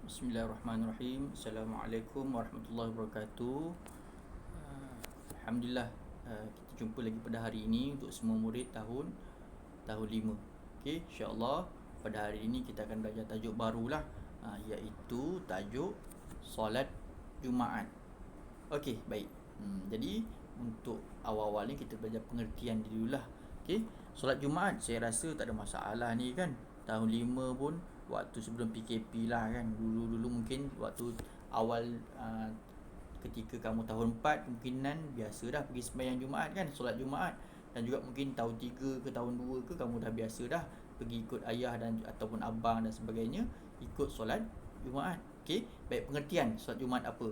Bismillahirrahmanirrahim. Assalamualaikum warahmatullahi wabarakatuh. Alhamdulillah, kita jumpa lagi pada hari ini untuk semua murid tahun 5. Okey, insya-Allah pada hari ini kita akan belajar tajuk barulah, iaitu tajuk solat Jumaat. Okey, baik. Jadi untuk awal-awal ni kita belajar pengertian dululah. Okey, solat Jumaat saya rasa tak ada masalah ni kan. Tahun 5 pun waktu sebelum PKP lah kan. Dulu mungkin waktu awal ketika kamu tahun 4 kemungkinan biasa dah pergi sembahyang Jumaat kan, solat Jumaat. Dan juga mungkin tahun 3 ke tahun 2 ke kamu dah biasa dah pergi ikut ayah dan ataupun abang dan sebagainya ikut solat Jumaat. Okey, baik, pengertian solat Jumaat apa?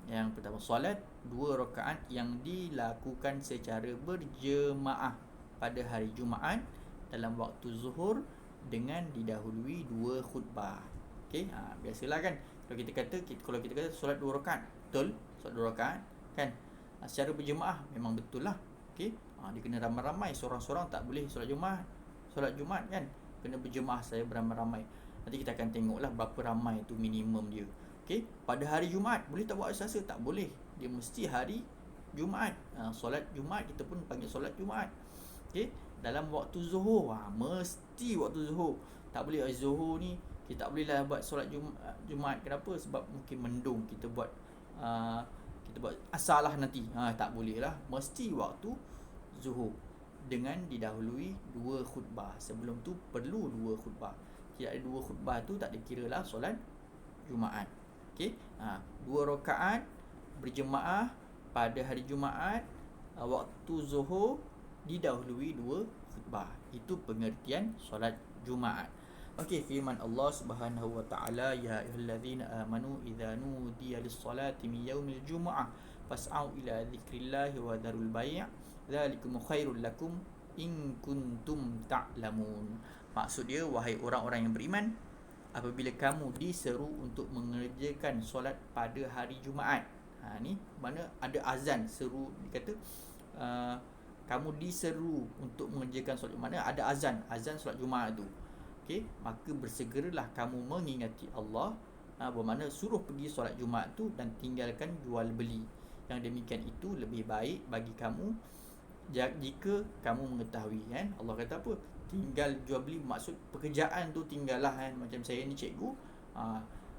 Yang pertama, solat 2 rakaat yang dilakukan secara berjemaah pada hari Jumaat dalam waktu zuhur dengan didahului 2 khutbah. Okey, biasalah kan kalau kita kata solat 2 rakaat, betul? Solat 2 rakaat kan? Secara berjemaah memang betul lah. Okey, dia kena ramai-ramai, seorang-seorang tak boleh solat Jumaat. Solat Jumaat kan kena berjemaah, saya beramai-ramai. Nanti kita akan tengoklah berapa ramai tu minimum dia. Okey, pada hari Jumaat boleh tak buat hari Selasa? Tak boleh. Dia mesti hari Jumaat. Solat Jumaat kita pun panggil solat Jumaat. Okey, dalam waktu zuhur, mesti waktu zuhur. Tak boleh zuhur ni kita tak boleh lah buat solat Jumaat. Kenapa? Sebab mungkin mendung, kita buat asar lah nanti. Tak boleh lah. Mesti waktu zuhur dengan didahului 2 khutbah. Sebelum tu perlu 2 khutbah. Tidak ada 2 khutbah tu tak dikira lah solat Jumaat. Okey, 2 rakaat berjemaah pada hari Jumaat, waktu zuhur didahului 2 khutbah. Itu pengertian solat Jumaat. Okey, firman Allah Subhanahu wa taala, ya ayyuhallazina amanu idza nudiya lis-salati min yaumil jumu'ah fas'au ila dzikrillahi wa dharul bai', dzalikum khairul lakum in kuntum ta'lamun. Maksud dia, wahai orang-orang yang beriman, apabila kamu diseru untuk mengerjakan solat pada hari Jumaat. Ni mana ada azan, seru, dikata kamu diseru untuk mengerjakan solat Jumaat, ada azan solat Jumaat tu. Okey, maka bersegeralah kamu mengingati Allah, bermakna suruh pergi solat Jumaat tu dan tinggalkan jual beli. Yang demikian itu lebih baik bagi kamu jika kamu mengetahui kan. Allah kata apa? Tinggal jual beli, maksud pekerjaan tu tinggallah kan. Macam saya ni cikgu,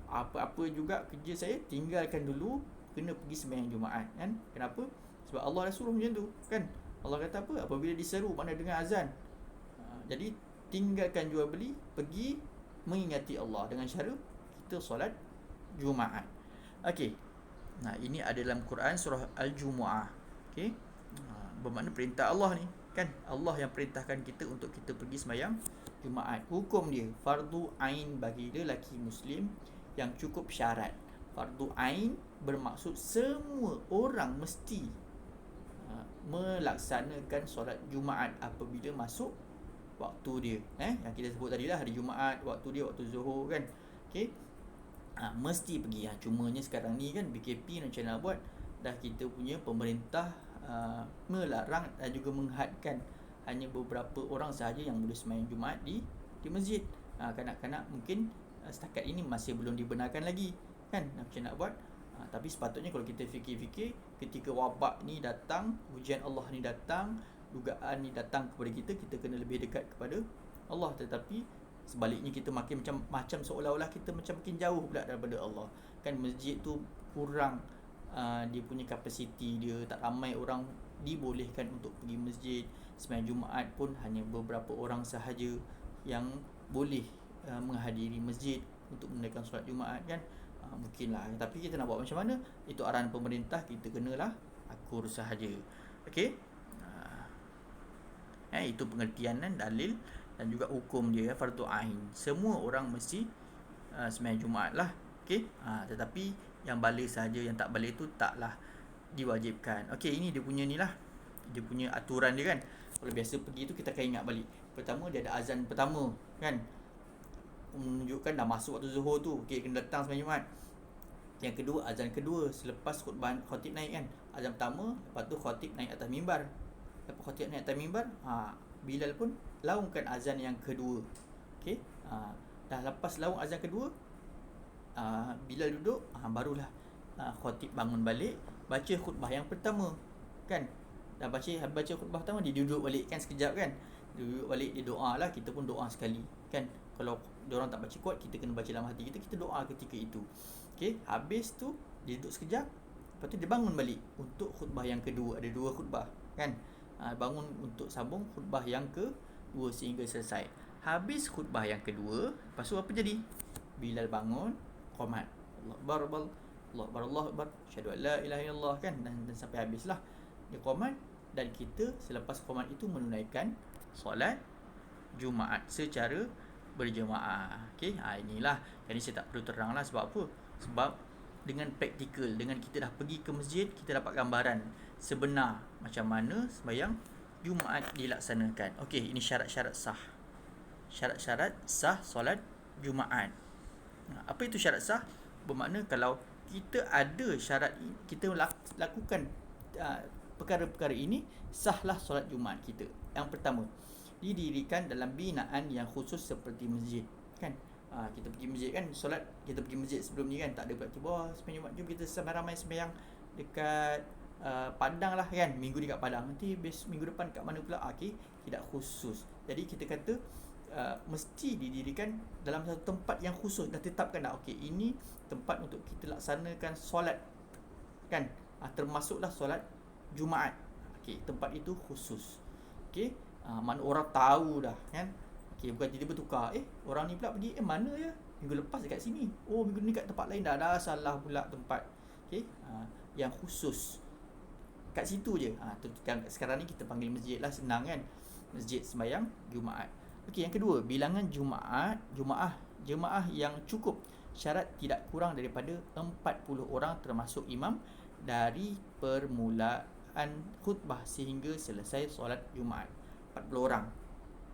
apa-apa juga kerja saya tinggalkan dulu, kena pergi sembahyang Jumaat kan. Kenapa? Sebab Allah dah suruh macam tu kan. Allah kata apa? Apabila diseru, mana dengar azan. Jadi tinggalkan jual beli, pergi mengingati Allah dengan cara kita solat Jumaat. Okey. Ini ada dalam Quran surah Al-Jumu'ah. Okey. Bermakna perintah Allah ni kan. Allah yang perintahkan kita untuk kita pergi sembahyang Jumaat. Hukum dia fardu ain bagi lelaki muslim yang cukup syarat. Fardu ain bermaksud semua orang mesti melaksanakan solat Jumaat apabila masuk waktu dia. Yang kita sebut tadi lah, hari Jumaat, waktu dia waktu zuhur kan. Okey. Mesti pergi. Cumanya sekarang ni kan PKP macam nak buat, dah kita punya pemerintah melarang dan juga menghadkan hanya beberapa orang sahaja yang boleh sembahyang Jumaat di masjid. Kanak-kanak mungkin setakat ini masih belum dibenarkan lagi kan macam nak buat. Tapi sepatutnya kalau kita fikir-fikir, ketika wabak ni datang, ujian Allah ni datang, dugaan ni datang kepada kita, kita kena lebih dekat kepada Allah. Tetapi sebaliknya kita makin macam seolah-olah kita macam makin jauh pula daripada Allah. Kan masjid tu kurang dia punya kapasiti dia, tak ramai orang dibolehkan untuk pergi masjid. Sembahyang Jumaat pun hanya beberapa orang sahaja yang boleh menghadiri masjid untuk menunaikan solat Jumaat kan. Mungkinlah, tapi kita nak buat macam mana? Itu arahan pemerintah, kita kenalah akur sahaja. Okey. Itu pengertian dan dalil dan juga hukum dia, fardu ain. Semua orang mesti sembahyang Jumaat lah. Okey. Tetapi yang balik sahaja, yang tak balik tu taklah diwajibkan. Okey, ini dia punya ni lah, dia punya aturan dia kan. Kalau biasa pergi tu kita akan ingat balik. Pertama, dia ada azan pertama kan, menunjukkan dah masuk waktu zuhur tu. Okey, kena datang sembahyang Jumaat. Yang kedua, azan kedua selepas khutbah khatib naik kan. Azan pertama, lepas tu khatib naik atas mimbar. Lepas khatib naik atas mimbar, Bilal pun laungkan azan yang kedua. Okey. Dah lepas laung azan kedua, Bilal duduk, barulah khatib bangun balik, baca khutbah yang pertama, kan. Dah baca khutbah pertama, dia duduk balik kan sekejap kan. Duduk balik, dia doa lah, kita pun doa sekali, kan. Kalau diorang tak baca kuat, kita kena baca dalam hati kita doa ketika itu. Okey, habis tu dia duduk sekejap, lepas tu dia bangun balik untuk khutbah yang kedua. Ada 2 khutbah, kan. Bangun untuk sambung khutbah yang kedua sehingga selesai. Habis khutbah yang kedua, lepas tu apa jadi? Bilal bangun, qamat, Allah Akbar, Allah Akbar, Allah Akbar, syahadu an la ilaha illallah, kan, dan sampai habislah dia qamat. Dan kita selepas qamat itu menunaikan solat Jumaat secara berjemaah. Okey, inilah. Jadi saya tak perlu terang lah. Sebab apa? Sebab dengan praktikal, dengan kita dah pergi ke masjid, kita dapat gambaran sebenar macam mana sembahyang Jumaat dilaksanakan. Okey, ini syarat-syarat sah. Syarat-syarat sah solat Jumaat. Apa itu syarat sah? Bermakna kalau kita ada syarat, kita lakukan perkara-perkara ini, sahlah solat Jumaat kita. Yang pertama, didirikan dalam binaan yang khusus seperti masjid, kan. Kita pergi masjid kan, solat, kita pergi masjid sebelum ni kan, tak ada tiba-tiba sembahyang Jumaat, jom kita ramai-ramai sembahyang dekat Padang lah kan, minggu ni kat Padang, nanti minggu depan kat mana pula. Okey, tidak khusus. Jadi kita kata mesti didirikan dalam satu tempat yang khusus, dah tetapkan dah. Okey, ini tempat untuk kita laksanakan solat, kan. Termasuklah solat Jumaat. Okey, tempat itu khusus. Okey, mana orang tahu dah, kan. Okey, bukan tiba-tiba tukar. Orang ni pula pergi mana ya? Minggu lepas dekat sini. Oh, minggu ni kat tempat lain dah salah pula tempat. Okey, yang khusus kat situ je. Sekarang ni kita panggil masjid lah, senang kan. Masjid sembahyang Jumaat. Okey, yang kedua, bilangan jemaah yang cukup. Syarat tidak kurang daripada 40 orang termasuk imam dari permulaan khutbah sehingga selesai solat Jumaat. 40 orang.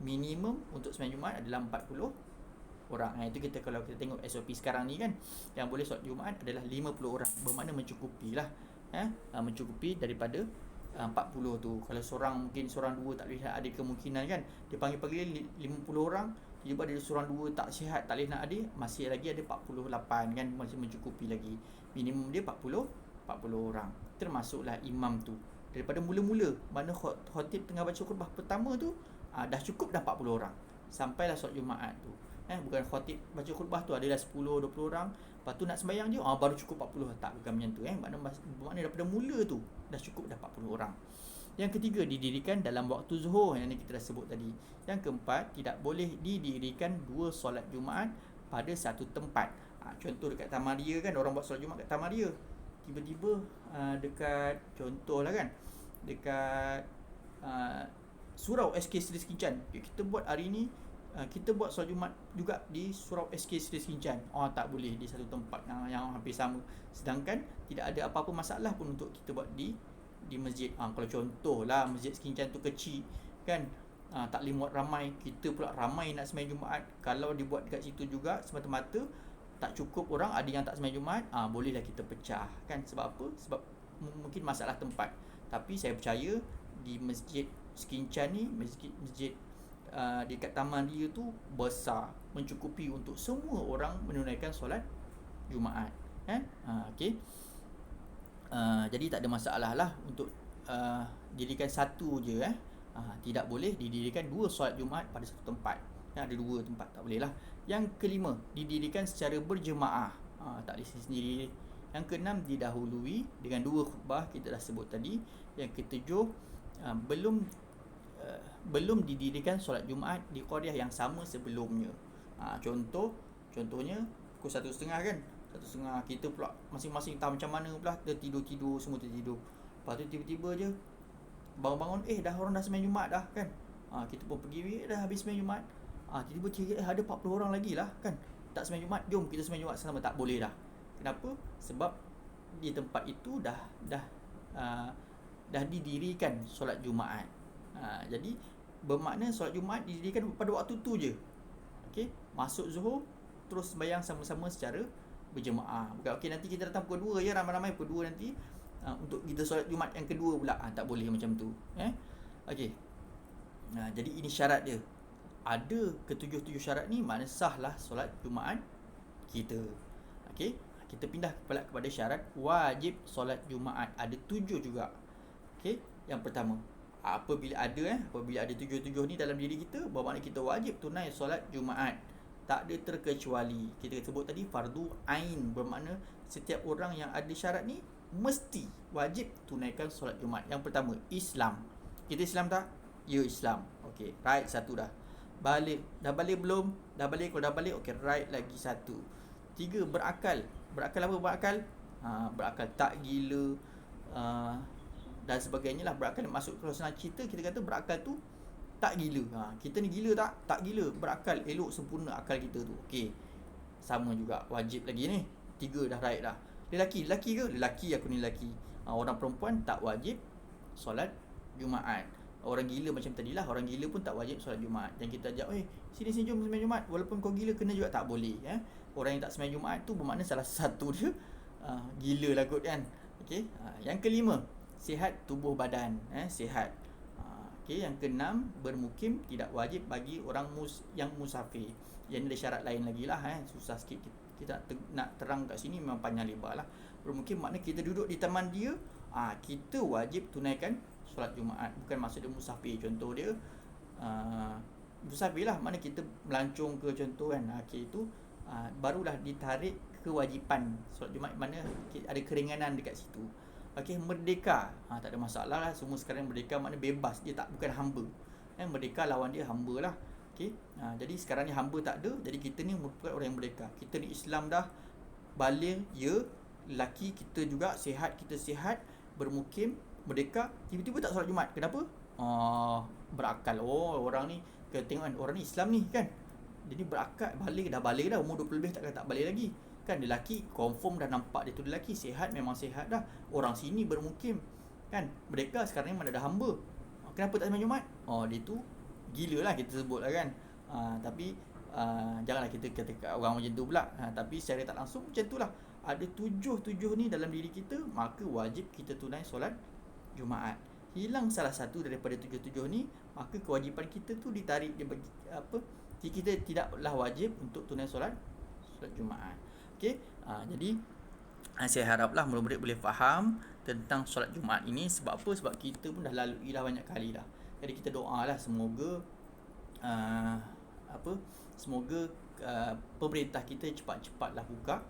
Minimum untuk sembahyang Jumaat adalah 40 orang. Itu kalau kita tengok SOP sekarang ni kan, yang boleh solat Jumaat adalah 50 orang. Bermakna mencukupi lah. Mencukupi daripada 40 tu. Kalau mungkin seorang dua tak boleh, ada kemungkinan kan, dia panggil 50 orang, tiba ada seorang dua tak sihat, tak boleh nak ada, masih lagi ada 48 kan, masih mencukupi lagi. Minimum dia 40 orang. Termasuklah imam tu. Daripada mula-mula mana khatib tengah baca khutbah pertama tu, dah cukup dah 40 orang. Sampailah solat Jumaat tu. Bukan khatib baca khutbah tu adalah 10 20 orang, lepas tu nak sembahyang je baru cukup 40. Tak, bukan macam tu. Makna daripada mula tu dah cukup dah 40 orang. Yang ketiga, didirikan dalam waktu zuhur, yang ni kita dah sebut tadi. Yang keempat, tidak boleh didirikan 2 solat Jumaat pada satu tempat. Contoh dekat Taman Ria kan, orang buat solat Jumaat kat Taman Ria. Tiba-tiba dekat, contohlah kan, dekat Surau SK Seri Skincan, kita buat hari ni, kita buat solat Jumaat juga di Surau SK Seri Skincan. Tak boleh di satu tempat yang hampir sama. Sedangkan tidak ada apa-apa masalah pun untuk kita buat di masjid. Kalau contohlah masjid Skincan tu kecil kan, tak boleh muat ramai, kita pula ramai nak sembahyang Jumaat. Kalau dibuat dekat situ juga semata-mata tak cukup orang, ada yang tak sembahyang Jumaat, bolehlah kita pecah kan. Sebab apa? Sebab mungkin masalah tempat. Tapi saya percaya di masjid Skincan ni, masjid dekat Taman Ria tu besar, mencukupi untuk semua orang menunaikan solat Jumaat kan. Okey, jadi tak ada masalah lah untuk didirikan satu je. Tidak boleh didirikan 2 solat Jumaat pada satu tempat. Ada 2 tempat, tak boleh lah. Yang kelima, didirikan secara berjemaah, tak boleh sendiri. Yang keenam, didahului dengan 2 khutbah, kita dah sebut tadi. Yang ketujuh, belum didirikan solat Jumaat di qaryah yang sama sebelumnya. Contohnya pukul 1.30 kan, 1.30 kita pula masing-masing tahu macam mana pula, tertidur, semua tertidur. Lepas tu tiba-tiba je bangun-bangun, dah orang dah sembahyang Jumaat dah kan. Kita pun pergi, dah habis sembahyang Jumaat. Tiba-tiba ada 40 orang lagi lah kan, tak sembahyang Jumaat, jom kita sembahyang Jumaat sama. Tak boleh dah. Kenapa? Sebab di tempat itu dah didirikan solat Jumaat. Jadi bermakna solat Jumaat didirikan pada waktu tu je. Okey, masuk zuhur terus sembahyang sama-sama secara berjemaah. Bukan nanti kita datang pukul 2 je, ramai-ramai pukul 2 nanti untuk kita solat Jumaat yang kedua pula. Tak boleh macam tu. Okey. Jadi ini syarat dia. Ada ketujuh-tujuh syarat ni, makna sahlah solat Jumaat kita. Okey, kita pindah kepada syarat wajib solat Jumaat. Ada 7 juga. Okey, yang pertama, apabila ada 7 ni dalam diri kita, bermakna kita wajib tunai solat Jumaat. Tak ada terkecuali. Kita sebut tadi fardu ain, bermakna setiap orang yang ada syarat ni mesti wajib tunaikan solat Jumaat. Yang pertama, Islam. Kita Islam tak? Ya, Islam. Okey, right, satu dah. Balik. Dah balik belum? Dah balik. Kalau dah balik, okey, right, lagi satu. 3, berakal. Berakal apa berakal? Berakal tak gila, dan sebagainya lah. Berakal masuk kalau senang cerita, kita kata berakal tu tak gila. Kita ni gila tak? Tak gila. Berakal, elok, sempurna akal kita tu. Okey, sama juga, wajib lagi ni. 3 dah right dah. Lelaki ke? Lelaki, aku ni lelaki. Orang perempuan tak wajib solat Jumaat. Orang gila macam tadilah, orang gila pun tak wajib solat Jumaat. Yang kita ajak, sini jom sembahyang Jumaat. Walaupun kau gila, kena juga, tak boleh. Orang yang tak sembahyang Jumaat tu bermakna salah satu dia gila lah kot kan. Okey, yang kelima, sihat tubuh badan, sihat. Okey, yang keenam, bermukim tidak wajib bagi orang yang musafir. Yang ni ada syarat lain lagi lah, susah sikit kita nak terang kat sini, memang panjang lebar lah. Bermukim makna kita duduk di taman dia, kita wajib tunaikan solat Jumaat. Bukan maksud dia musafir. Contoh dia musafir lah, mana kita melancong ke contoh kan. Okey, itu barulah ditarik kewajipan solat Jumaat, mana ada keringanan dekat situ. Okey, merdeka, tak ada masalah lah. Semua sekarang merdeka makna bebas, dia bukan hamba. Merdeka lawan dia hamba lah. Okey, jadi sekarang ni hamba tak ada, jadi kita ni merupakan orang yang merdeka. Kita ni Islam dah, baligh, ya, lelaki kita juga sihat, kita sihat, bermukim, merdeka, tiba-tiba tak solat Jumaat. Kenapa? Berakal. Orang ni, kita tengok kan, orang ni Islam ni kan, jadi berakal, balik dah, umur 20 lebih tak balik lagi kan. Lelaki confirm dah nampak dia tu lelaki, sihat, memang sihat dah. Orang sini bermukim kan, mereka sekarang ni mana ada hamba. Kenapa tak sembahyang Jumaat? Dia tu gila lah kita sebut lah kan. Tapi janganlah kita kata orang macam tu pula. Tapi secara tak langsung macam tu lah. Ada 7 ni dalam diri kita, maka wajib kita tunai solat Jumaat. Hilang salah satu daripada 7 ni, maka kewajipan kita tu ditarik, dia bagi kita tidaklah wajib untuk tunai solat Jumaat. Okey, jadi saya haraplah murid-murid boleh faham tentang solat Jumaat ini. Sebab apa? Sebab kita pun dah lalui dah banyak kali dah. Jadi kita doalah semoga semoga pemerintah kita cepat-cepatlah buka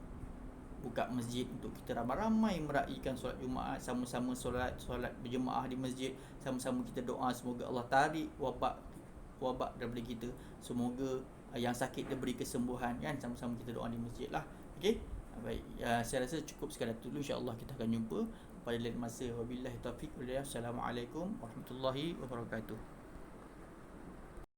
masjid untuk kita ramai-ramai meraihkan solat Jumaat, sama-sama solat berjemaah di masjid, sama-sama kita doa semoga Allah tarik wabak daripada kita. Semoga yang sakit dia beri kesembuhan kan, sama-sama kita doa di masjid lah. Okey, baik, saya rasa cukup sekadar dulu. InsyaAllah kita akan jumpa pada lain masa. Wabillahi taufiq wal hidayah. Assalamualaikum warahmatullahi wabarakatuh.